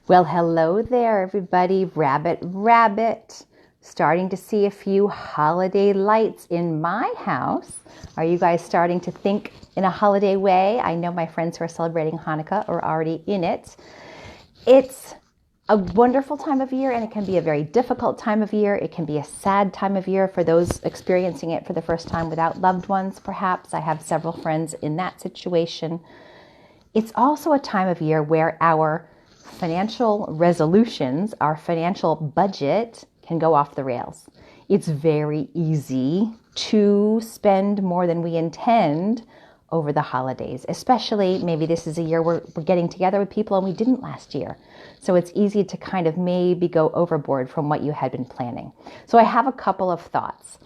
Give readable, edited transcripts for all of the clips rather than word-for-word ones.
Well, hello there, everybody. Rabbit. Starting to see a few holiday lights in my house. Are you guys starting to think in a holiday way? I know my friends who are celebrating Hanukkah are already in it. It's a wonderful time of year, and it can be a very difficult time of year. It can be a sad time of year for those experiencing it for the first time without loved ones, perhaps. I have several friends in that situation. It's also a time of year where our financial resolutions, our financial budget can go off the rails. It's very easy to spend more than we intend over the holidays, especially maybe this is a year where we're getting together with people and we didn't last year. So it's easy to kind of maybe go overboard from what you had been planning. So I have a couple of thoughts.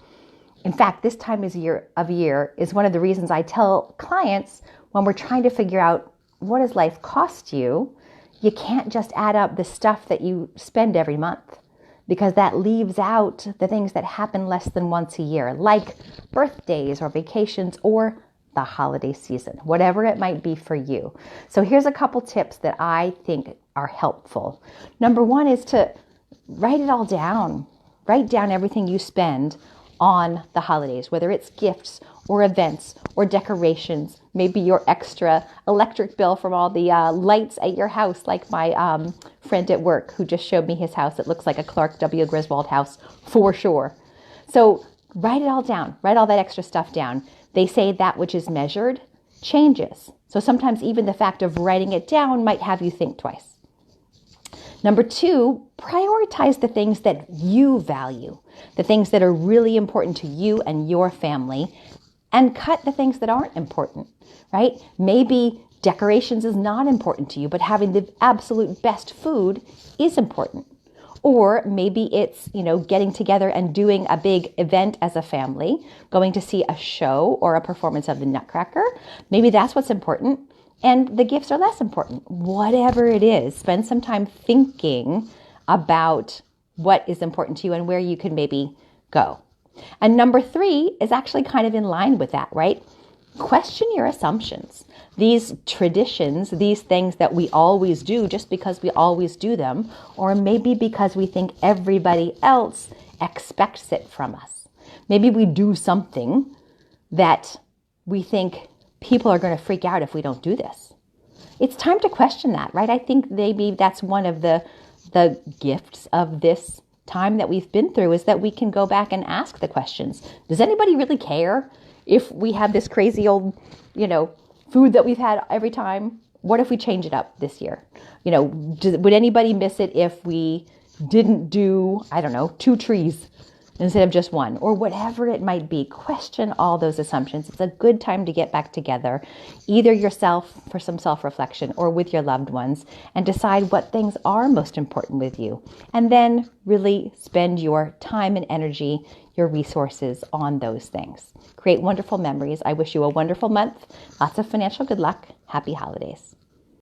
In fact, this time of year is one of the reasons I tell clients when we're trying to figure out what does life cost you, you can't just add up the stuff that you spend every month, because that leaves out the things that happen less than once a year, like birthdays or vacations or the holiday season, whatever it might be for you. So here's a couple tips that I think are helpful. Number one is to write it all down. Write down everything you spend on the holidays, whether it's gifts or events or decorations, maybe your extra electric bill from all the lights at your house, like my friend at work who just showed me his house. It looks like a Clark W. Griswold house for sure. So write it all down, write all that extra stuff down. They say that which is measured changes. So sometimes even the fact of writing it down might have you think twice. Number two, prioritize the things that you value, the things that are really important to you and your family, and cut the things that aren't important, right? Maybe decorations is not important to you, but having the absolute best food is important. Or maybe it's, getting together and doing a big event as a family, going to see a show or a performance of the Nutcracker. Maybe that's what's important. And the gifts are less important. Whatever it is, spend some time thinking about what is important to you and where you can maybe go. And number three is actually kind of in line with that, right? Question your assumptions. These traditions, these things that we always do just because we always do them, or maybe because we think everybody else expects it from us. Maybe we do something that we think people are going to freak out if we don't do this. It's time to question that, right? I think maybe that's one of the gifts of this time that we've been through, is that we can go back and ask the questions. Does anybody really care if we have this crazy old, food that we've had every time? What if we change it up this year? Would anybody miss it if we didn't do, 2 trees instead of just one, or whatever it might be? Question all those assumptions. It's a good time to get back together, either yourself for some self-reflection or with your loved ones, and decide what things are most important with you. And then really spend your time and energy, your resources on those things. Create wonderful memories. I wish you a wonderful month. Lots of financial good luck. Happy holidays.